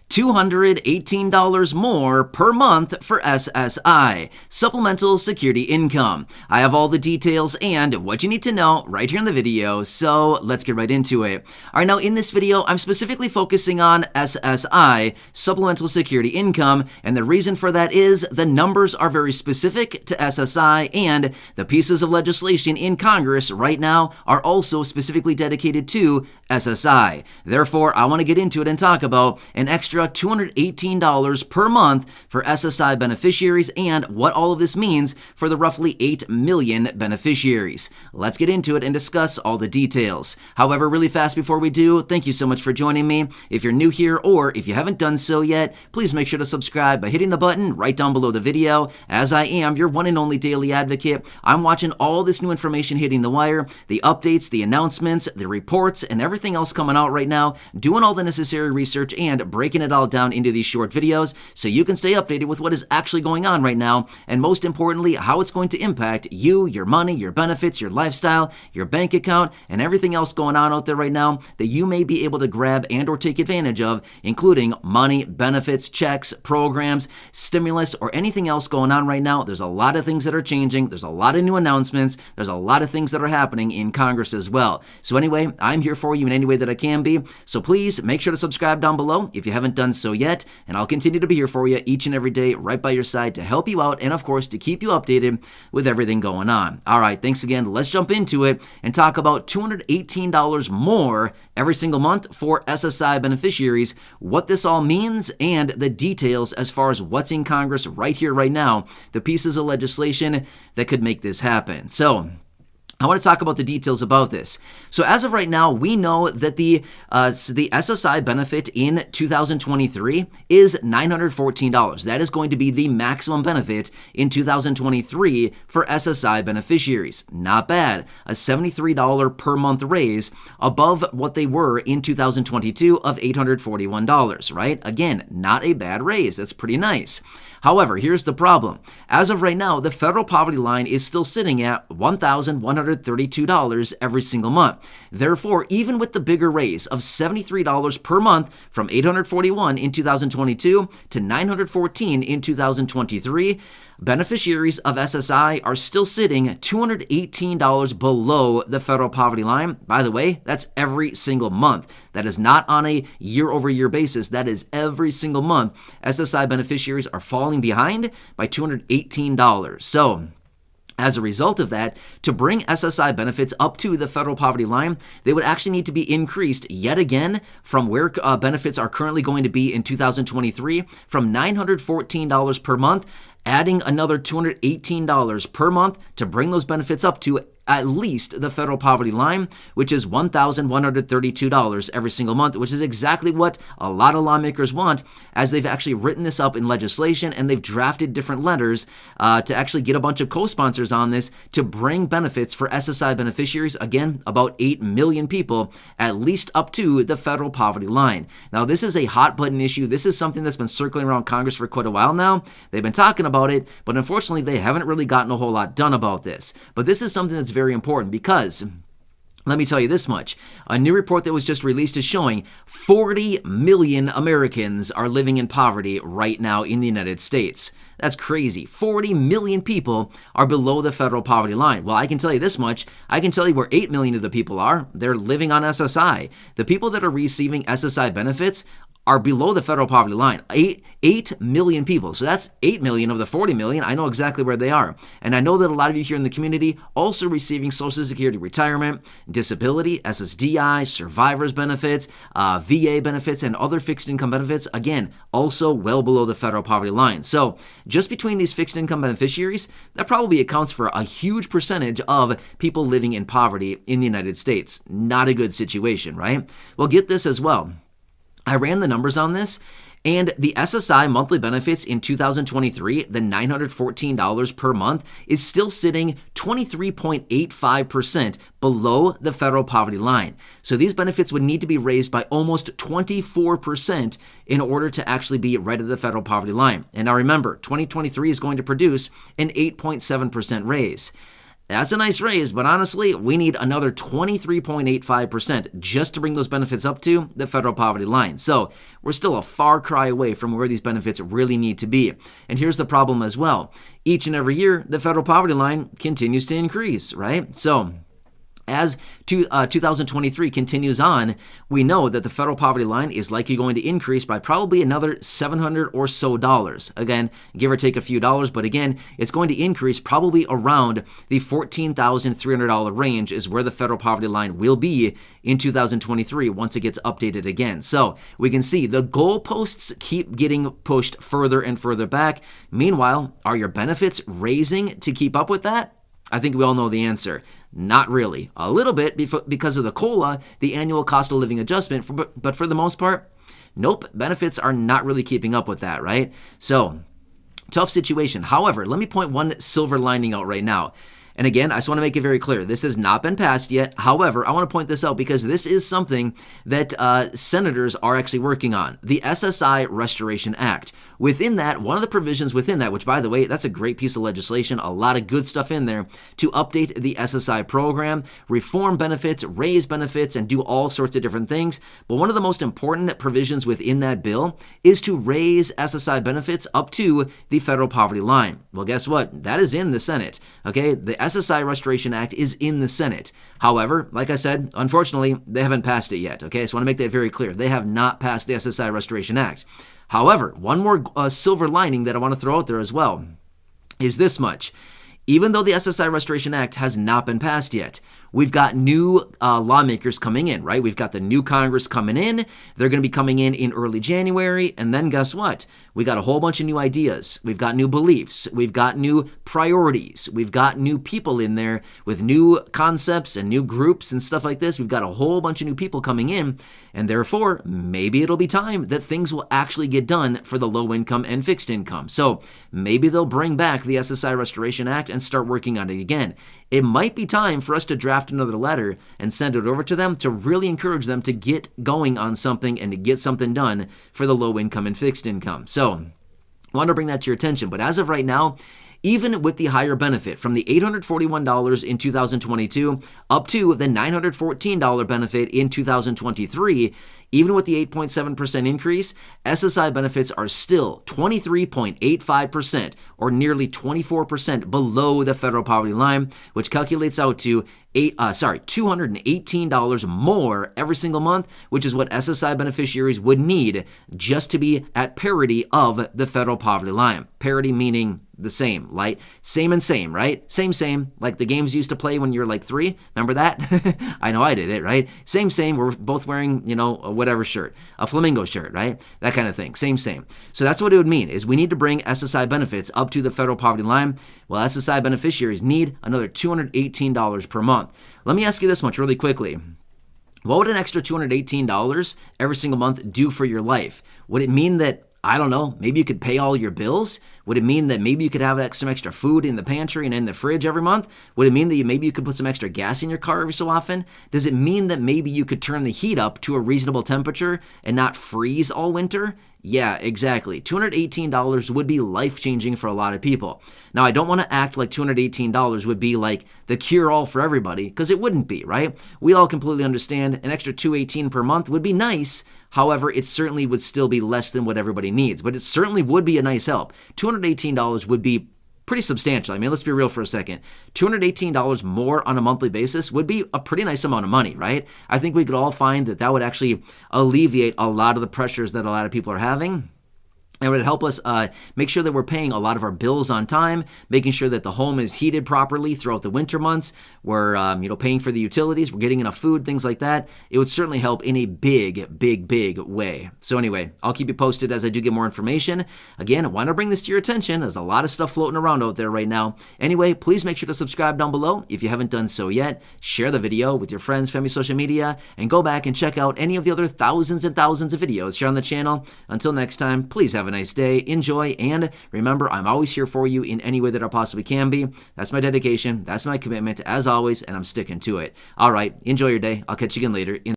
$218 more per month for SSI, Supplemental Security Income. I have all the details and what you need to know right here in the video, so let's get right into it. All right, now in this video, I'm specifically focusing on SSI, Supplemental Security Income, and the reason for that is the numbers are very specific to SSI, and the pieces of legislation in Congress right now are also specifically dedicated to SSI. Therefore, I want to get into it and talk about an extra $218 per month for SSI beneficiaries and what all of this means for the roughly 8 million beneficiaries. Let's get into it and discuss all the details. However, really fast before we do, thank you so much for joining me. If you're new here or if you haven't done so yet, please make sure to subscribe by hitting the button right down below the video. As I am your one and only daily advocate, I'm watching all this new information hitting the wire, the updates, the announcements, the reports, and everything else coming out right now, doing all the necessary research and breaking it all down into these short videos so you can stay updated with what is actually going on right now, and most importantly, how it's going to impact you, your money, your benefits, your lifestyle, your bank account, and everything else going on out there right now that you may be able to grab and or take advantage of, including money, benefits, checks, programs, stimulus, or anything else going on right now. There's a lot of things that are changing. There's a lot of new announcements. There's a lot of things that are happening in Congress as well. So anyway, I'm here for you in any way that I can be. So please make sure to subscribe down below if you haven't done so yet, and I'll continue to be here for you each and every day right by your side to help you out and of course to keep you updated with everything going on. All right, thanks again. Let's jump into it and talk about $218 more every single month for SSI beneficiaries, what this all means, and the details as far as what's in Congress right here, right now, the pieces of legislation that could make this happen. So I want to talk about the details about this. So as of right now, we know that the SSI benefit in 2023 is $914. That is going to be the maximum benefit in 2023 for SSI beneficiaries. Not bad. A $73 per month raise above what they were in 2022 of $841, right? Again, not a bad raise. That's pretty nice. However, here's the problem. As of right now, the federal poverty line is still sitting at $1,132 every single month. Therefore, even with the bigger raise of $73 per month from $841 in 2022 to $914 in 2023, beneficiaries of SSI are still sitting $218 below the federal poverty line. By the way, that's every single month. That is not on a year-over-year basis. That is every single month. SSI beneficiaries are falling behind by $218. So as a result of that, to bring SSI benefits up to the federal poverty line, they would actually need to be increased yet again from where benefits are currently going to be in 2023 from $914 per month, adding another $218 per month to bring those benefits up to at least the federal poverty line, which is $1,132 every single month, which is exactly what a lot of lawmakers want, as they've actually written this up in legislation and they've drafted different letters to actually get a bunch of co-sponsors on this to bring benefits for SSI beneficiaries, again, about 8 million people, at least up to the federal poverty line. Now, this is a hot button issue. This is something that's been circling around Congress for quite a while now. They've been talking about it, but unfortunately, they haven't really gotten a whole lot done about this. But this is something that's very important because let me tell you this much. A new report that was just released is showing 40 million Americans are living in poverty right now in the United States. That's crazy. 40 million people are below the federal poverty line. Well, I can tell you this much. I can tell you where 8 million of the people are. They're living on SSI. The people that are receiving SSI benefits are below the federal poverty line. 8 million people. So that's 8 million of the 40 million. I know exactly where they are. And I know that a lot of you here in the community also receiving Social Security retirement, disability, SSDI, survivor's benefits, VA benefits, and other fixed income benefits. Again, also well below the federal poverty line. So just between these fixed income beneficiaries, that probably accounts for a huge percentage of people living in poverty in the United States. Not a good situation, right? Well, get this as well. I ran the numbers on this, and the SSI monthly benefits in 2023, the $914 per month, is still sitting 23.85% below the federal poverty line. So these benefits would need to be raised by almost 24% in order to actually be right at the federal poverty line. And now remember, 2023 is going to produce an 8.7% raise. That's a nice raise, but honestly, we need another 23.85% just to bring those benefits up to the federal poverty line. So we're still a far cry away from where these benefits really need to be. And here's the problem as well. Each and every year, the federal poverty line continues to increase, right? So as 2023 continues on, we know that the federal poverty line is likely going to increase by probably another $700 or so. Again, give or take a few dollars, but again, it's going to increase probably around the $14,300 range is where the federal poverty line will be in 2023 once it gets updated again. So we can see the goalposts keep getting pushed further and further back. Meanwhile, are your benefits raising to keep up with that? I think we all know the answer. Not really. A little bit because of the COLA, the annual cost of living adjustment, but for the most part, nope, benefits are not really keeping up with that, right? So, tough situation. However, let me point one silver lining out right now. And again, I just want to make it very clear, this has not been passed yet. However, I want to point this out because this is something that senators are actually working on, the SSI Restoration Act. Within that, one of the provisions within that, which by the way, that's a great piece of legislation, a lot of good stuff in there to update the SSI program, reform benefits, raise benefits, and do all sorts of different things. But one of the most important provisions within that bill is to raise SSI benefits up to the federal poverty line. Well, guess what? That is in the Senate. Okay, the SSI Restoration Act is in the Senate. However, like I said, unfortunately, they haven't passed it yet. Okay, so I want to make that very clear. They have not passed the SSI Restoration Act. However, one more silver lining that I want to throw out there as well is this much. Even though the SSI Restoration Act has not been passed yet, we've got new lawmakers coming in, right? We've got the new Congress coming in. They're going to be coming in early January. And then guess what? We got a whole bunch of new ideas. We've got new beliefs. We've got new priorities. We've got new people in there with new concepts and new groups and stuff like this. We've got a whole bunch of new people coming in. And therefore, maybe it'll be time that things will actually get done for the low income and fixed income. So maybe they'll bring back the SSI Restoration Act and start working on it again. It might be time for us to draft another letter and send it over to them to really encourage them to get going on something and to get something done for the low income and fixed income. So I want to bring that to your attention. But as of right now, even with the higher benefit from the $841 in 2022 up to the $914 benefit in 2023, even with the 8.7% increase, SSI benefits are still 23.85% or nearly 24% below the federal poverty line, which calculates out to $218 more every single month, which is what SSI beneficiaries would need just to be at parity of the federal poverty line. Parity meaning the same, like same and same, right? Same, like the games you used to play when you were like 3. Remember that? I know I did it, right? Same. We're both wearing, a whatever shirt, a flamingo shirt, right? That kind of thing. Same. So that's what it would mean is we need to bring SSI benefits up to the federal poverty line. Well, SSI beneficiaries need another $218 per month. Let me ask you this much really quickly. What would an extra $218 every single month do for your life? Would it mean that, I don't know, maybe you could pay all your bills? Would it mean that maybe you could have some extra food in the pantry and in the fridge every month? Would it mean that maybe you could put some extra gas in your car every so often? Does it mean that maybe you could turn the heat up to a reasonable temperature and not freeze all winter? Yeah, exactly. $218 would be life-changing for a lot of people. Now, I don't want to act like $218 would be like the cure-all for everybody, because it wouldn't be, right? We all completely understand an extra $218 per month would be nice. However, it certainly would still be less than what everybody needs, but it certainly would be a nice help. $218 would be pretty substantial. I mean, let's be real for a second. $218 more on a monthly basis would be a pretty nice amount of money, right? I think we could all find that that would actually alleviate a lot of the pressures that a lot of people are having. It would help us make sure that we're paying a lot of our bills on time, making sure that the home is heated properly throughout the winter months. We're paying for the utilities, we're getting enough food, things like that. It would certainly help in a big way. So anyway, I'll keep you posted as I do get more information. Again, I want to bring this to your attention. There's a lot of stuff floating around out there right now. Anyway, please make sure to subscribe down below if you haven't done so yet. Share the video with your friends, family, social media, and go back and check out any of the other thousands and thousands of videos here on the channel. Until next time, please have a nice day, enjoy, and remember, I'm always here for you in any way that I possibly can be. That's my dedication, that's my commitment, as always, and I'm sticking to it. All right, enjoy your day. I'll catch you again later.